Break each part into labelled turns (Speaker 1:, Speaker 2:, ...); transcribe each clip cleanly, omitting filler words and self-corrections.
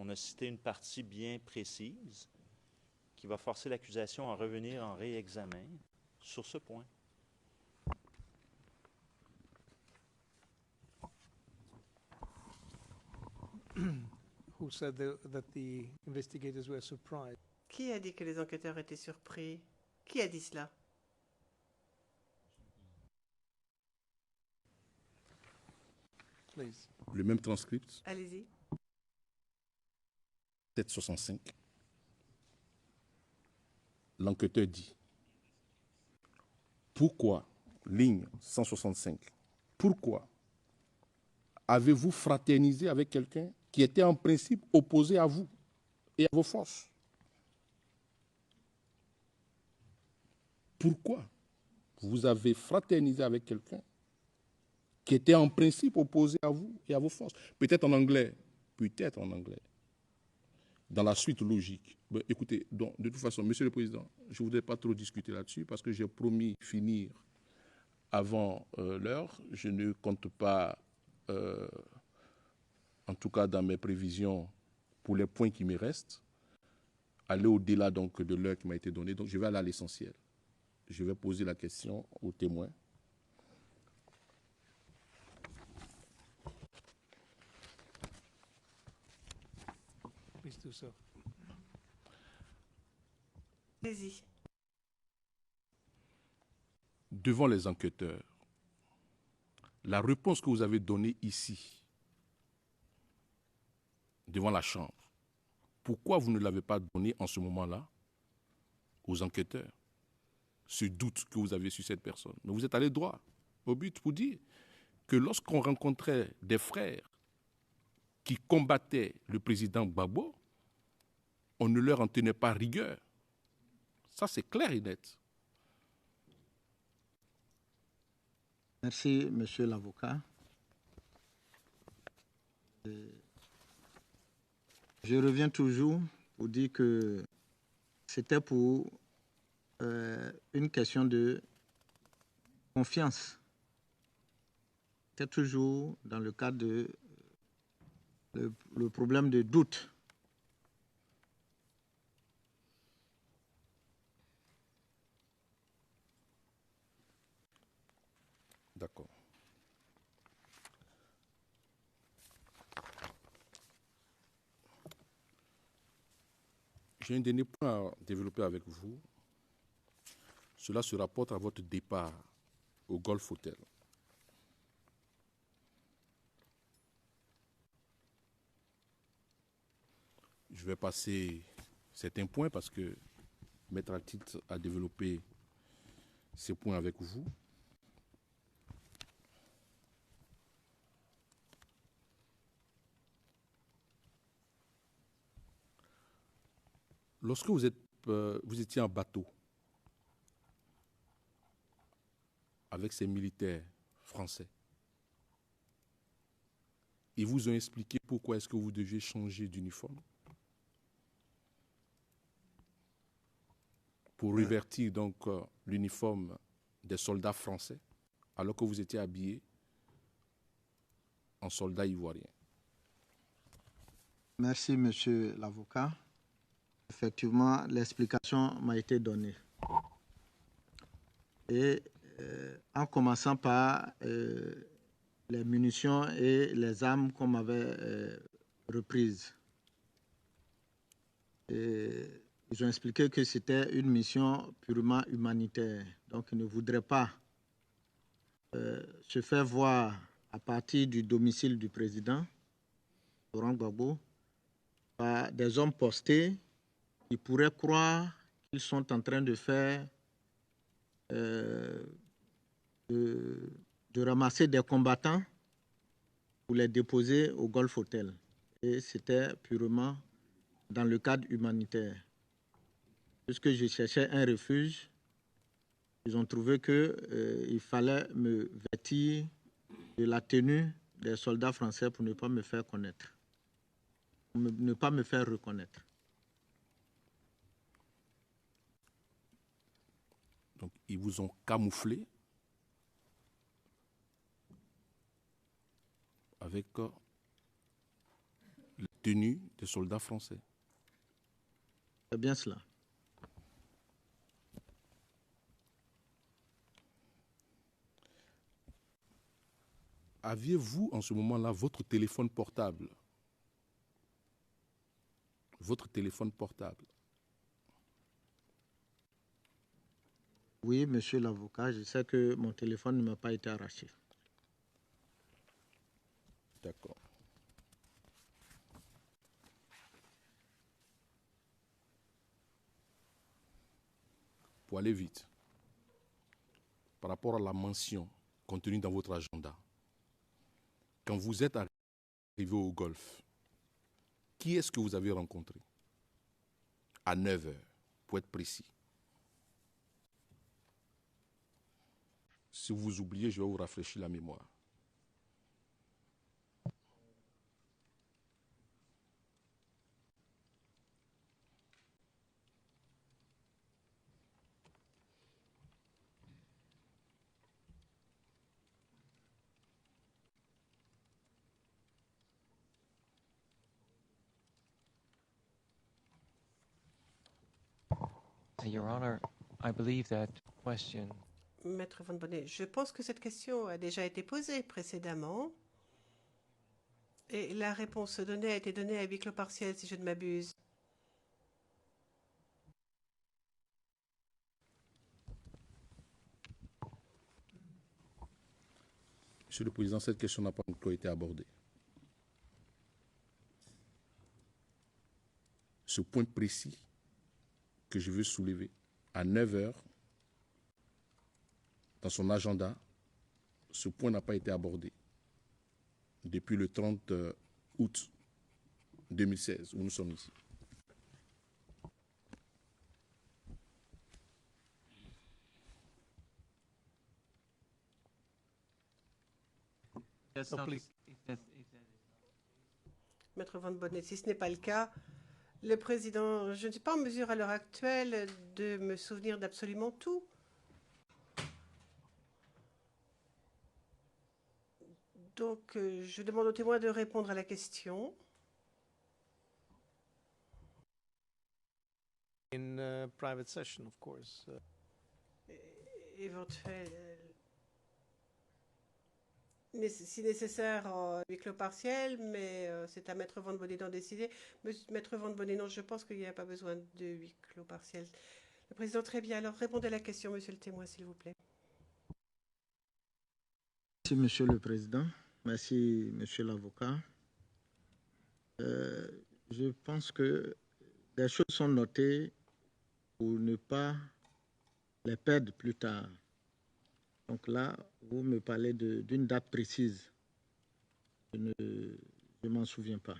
Speaker 1: On a cité une partie bien précise qui va forcer l'accusation à revenir en réexamen sur ce point.
Speaker 2: Who said that the investigators were surprised?
Speaker 3: Qui a dit que les enquêteurs étaient surpris? Qui a dit cela?
Speaker 2: Please.
Speaker 4: Le même transcript,
Speaker 3: Allez-y.
Speaker 4: 765. L'enquêteur dit: pourquoi, ligne 165, pourquoi avez-vous fraternisé avec quelqu'un qui était en principe opposé à vous et à vos forces? Pourquoi vous avez fraternisé avec quelqu'un qui était en principe opposé à vous et à vos forces? Peut-être en anglais, dans la suite logique. Ben, écoutez, donc, de toute façon, Monsieur le Président, je ne voudrais pas trop discuter là-dessus parce que j'ai promis finir avant l'heure. Je ne compte pas, en tout cas dans mes prévisions, pour les points qui me restent, aller au-delà donc de l'heure qui m'a été donnée. Donc je vais aller à l'essentiel. Je vais poser la question aux témoins.
Speaker 2: Please do so.
Speaker 3: Allez-y.
Speaker 4: Devant les enquêteurs, la réponse que vous avez donnée ici, devant la Chambre, pourquoi vous ne l'avez pas donnée en ce moment-là aux enquêteurs? Ce doute que vous avez sur cette personne. Mais vous êtes allé droit au but pour dire que lorsqu'on rencontrait des frères qui combattaient le président Gbagbo, on ne leur en tenait pas rigueur. Ça, c'est clair et net.
Speaker 5: Merci, monsieur l'avocat. Je reviens toujours pour dire que c'était pour une question de confiance. C'était toujours dans le cadre de le problème de doute.
Speaker 4: D'accord. J'ai un dernier point à développer avec vous. Cela se rapporte à votre départ au Golf Hotel. Je vais passer certains points parce que Maître Atit a développé ces points avec vous. Lorsque vous étiez en bateau avec ces militaires français, ils vous ont expliqué pourquoi est-ce que vous deviez changer d'uniforme pour revêtir donc l'uniforme des soldats français alors que vous étiez habillé en soldat ivoirien.
Speaker 5: Merci, monsieur l'avocat. Effectivement, l'explication m'a été donnée. Et en commençant par les munitions et les armes qu'on m'avait reprises. Et ils ont expliqué que c'était une mission purement humanitaire. Donc, ils ne voudraient pas se faire voir à partir du domicile du président, Laurent Gbagbo, par des hommes postés qui pourraient croire qu'ils sont en train de faire, de ramasser des combattants pour les déposer au Golf Hotel. Et c'était purement dans le cadre humanitaire. Puisque je cherchais un refuge, ils ont trouvé qu'il fallait me vêtir de la tenue des soldats français pour ne pas me faire connaître, ne pas me faire reconnaître.
Speaker 4: Donc, ils vous ont camouflé avec la tenue des soldats français.
Speaker 5: C'est bien cela.
Speaker 4: Aviez-vous en ce moment-là votre téléphone portable? Votre téléphone portable?
Speaker 5: Oui, monsieur l'avocat, je sais que mon téléphone ne m'a pas été arraché.
Speaker 4: D'accord. Pour aller vite, par rapport à la mention contenue dans votre agenda, quand vous êtes arrivé au Golfe, qui est-ce que vous avez rencontré? À 9 heures, pour être précis. Si vous oubliez, je vais vous rafraîchir la mémoire.
Speaker 6: Your Honor, I believe that question.
Speaker 3: Maître Van Bonnet, je pense que cette question a déjà été posée précédemment. Et la réponse donnée a été donnée à huis clos partiel, si je ne m'abuse.
Speaker 4: Monsieur le Président, cette question n'a pas encore été abordée. Ce point précis que je veux soulever, à 9 heures, dans son agenda, ce point n'a pas été abordé depuis le 30 août 2016, où nous sommes ici.
Speaker 3: Maître Van Bonnet, si ce n'est pas le cas, le président, je ne suis pas en mesure à l'heure actuelle de me souvenir d'absolument tout. Donc, je demande au témoin de répondre à la question.
Speaker 2: In private session, of course.
Speaker 3: Éventuel, si nécessaire, en huis clos partiel, mais c'est à Maître Van Bonnet d'en décider. Maître Van Bonnet, non, je pense qu'il n'y a pas besoin de huis clos partiel. Le président, très bien. Alors, répondez à la question, monsieur le témoin, s'il vous plaît.
Speaker 5: Merci, monsieur le président. Merci, monsieur l'avocat. Je pense que les choses sont notées pour ne pas les perdre plus tard. Donc là, vous me parlez d'une date précise. Je ne m'en souviens pas.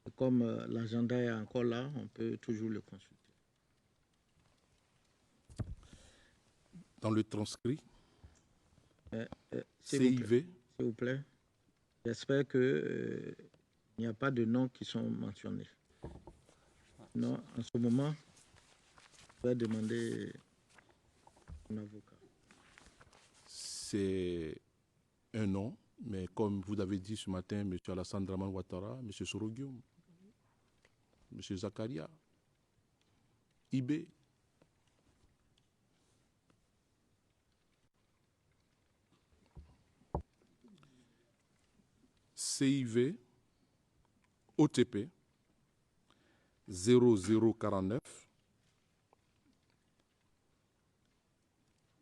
Speaker 5: Et comme l'agenda est encore là, on peut toujours le consulter.
Speaker 4: Dans le transcrit,
Speaker 5: S'il
Speaker 4: CIV,
Speaker 5: vous plaît, j'espère qu'il n'y a pas de noms qui sont mentionnés. Non, en ce moment, je vais demander un avocat.
Speaker 4: c'est un nom, mais comme vous l'avez dit ce matin, M. Alassane Draman Ouattara, M. Sorogium, M. Zakaria, IB. CIV, OTP, 0049,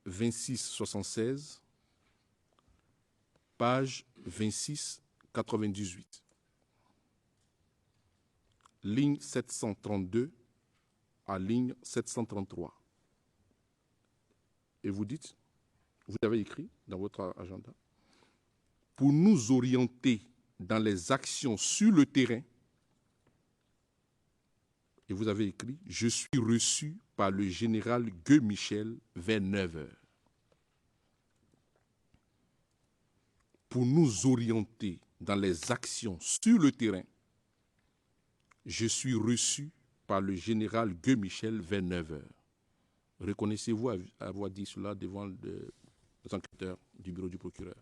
Speaker 4: 2676, page 2698. Ligne 732 à ligne 733. Et vous dites, vous avez écrit dans votre agenda, pour nous orienter dans les actions sur le terrain, et vous avez écrit, je suis reçu par le général Gueux Michel vers 9 heures. Pour nous orienter dans les actions sur le terrain, je suis reçu par le général Gueux Michel vers 9 heures. Reconnaissez-vous avoir dit cela devant les enquêteurs du bureau du procureur?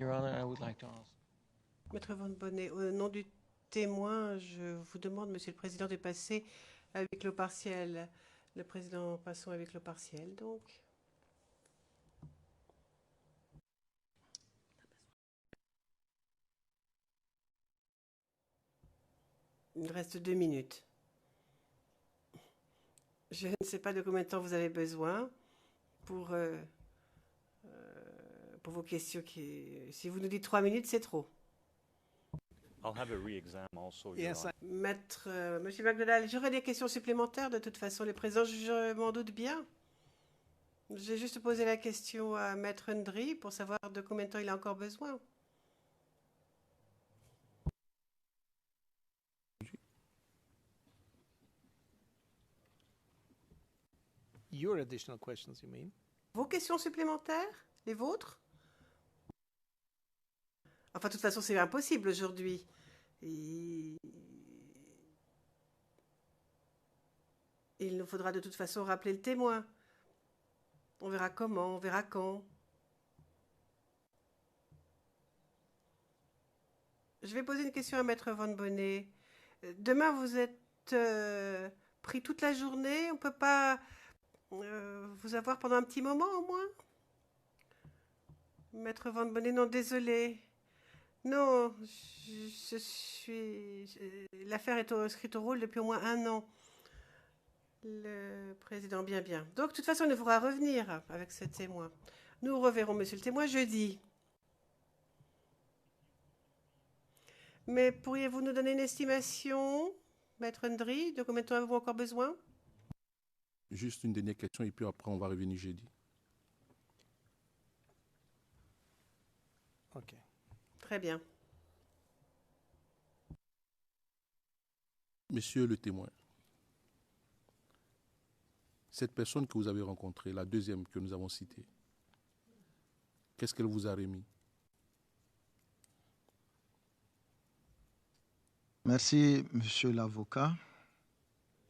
Speaker 6: Your Honor, I would like to ask.
Speaker 3: Maître Van Bonnet, au nom du témoin, je vous demande, Monsieur le Président, de passer à huis clos partiel. Le Président, passons à huis clos partiel, donc. Il reste 2 minutes. Je ne sais pas de combien de temps vous avez besoin pour vos questions. Si vous nous dites 3 minutes, c'est trop.
Speaker 1: I'll have a re-exam also, Your
Speaker 2: Yes,
Speaker 1: Honor.
Speaker 3: Monsieur McDonald, j'aurai des questions supplémentaires de toute façon. Les présidents, je m'en doute bien. J'ai juste posé la question à Maître Ndri pour savoir de combien de temps il a encore besoin.
Speaker 2: Your additional questions, you mean?
Speaker 3: Vos questions supplémentaires? Les vôtres? Enfin, de toute façon, c'est impossible aujourd'hui. Il nous faudra de toute façon rappeler le témoin. On verra comment, on verra quand. Je vais poser une question à Maître Van Bonnet. Demain, vous êtes pris toute la journée. On ne peut pas vous avoir pendant un petit moment au moins? Maître Van Bonnet, non, désolé. Non, l'affaire est inscrite au rôle depuis au moins 1 an. Le président, bien. Donc, de toute façon, il ne pourra revenir avec ce témoin. Nous reverrons monsieur le témoin jeudi. Mais pourriez-vous nous donner une estimation, Maître Ndri, de combien de temps avez-vous encore besoin?
Speaker 4: Juste une dernière question et puis après on va revenir jeudi.
Speaker 2: Okay.
Speaker 3: Très bien.
Speaker 4: Monsieur le témoin, cette personne que vous avez rencontrée, la deuxième que nous avons citée, qu'est-ce qu'elle vous a remis?
Speaker 5: Merci, monsieur l'avocat.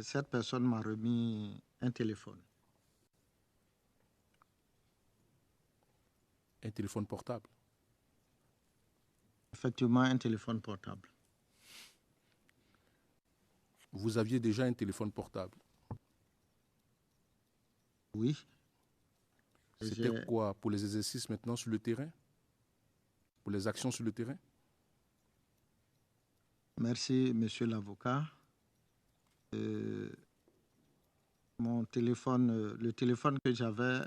Speaker 5: Cette personne m'a remis un téléphone.
Speaker 4: Un téléphone portable?
Speaker 5: Effectivement, un téléphone portable.
Speaker 4: Vous aviez déjà un téléphone portable?
Speaker 5: Oui.
Speaker 4: C'était quoi? Pour les exercices maintenant sur le terrain? Pour les actions sur le terrain?
Speaker 5: Merci, monsieur l'avocat. Mon téléphone, le téléphone que j'avais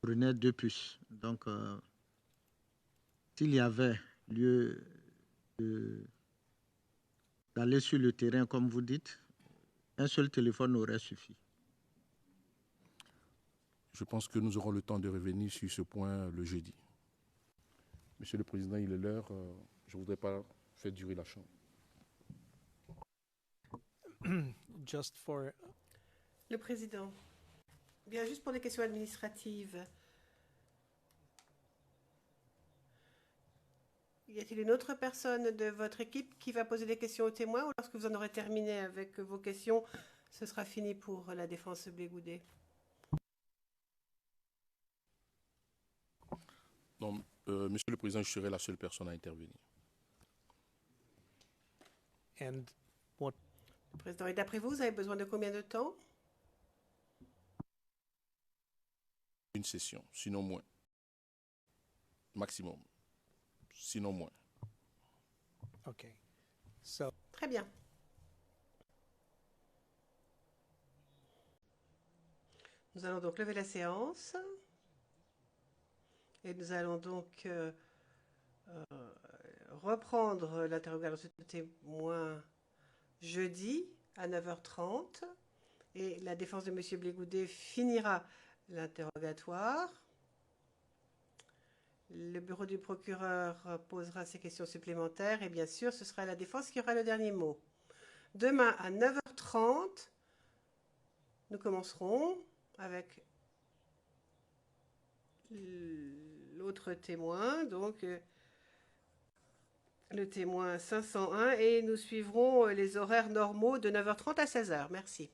Speaker 5: prenait 2 puces. Donc, s'il y avait lieu d'aller sur le terrain, comme vous dites, un seul téléphone aurait suffi.
Speaker 4: Je pense que nous aurons le temps de revenir sur ce point le jeudi. Monsieur le Président, il est l'heure. Je ne voudrais pas faire durer la chambre.
Speaker 2: Just for
Speaker 3: Le président. Bien, juste pour des questions administratives. Y a-t-il une autre personne de votre équipe qui va poser des questions aux témoins ou lorsque vous en aurez terminé avec vos questions, ce sera fini pour la défense Blégoudet?
Speaker 4: Non, Monsieur le Président, je serai la seule personne à intervenir.
Speaker 2: and what
Speaker 3: Le président, et d'après vous, vous avez besoin de combien de temps?
Speaker 4: Une session, sinon moins. Maximum, sinon moins.
Speaker 2: okay. So
Speaker 3: Très bien. Nous allons donc lever la séance. Et nous allons donc reprendre l'interrogatoire de témoin jeudi à 9h30. Et la défense de M. Blégoudet finira l'interrogatoire. Le bureau du procureur posera ses questions supplémentaires. Et bien sûr, ce sera la défense qui aura le dernier mot. Demain à 9h30, nous commencerons avec l'autre témoin, donc le témoin 501, et nous suivrons les horaires normaux de 9h30 à 16h. Merci.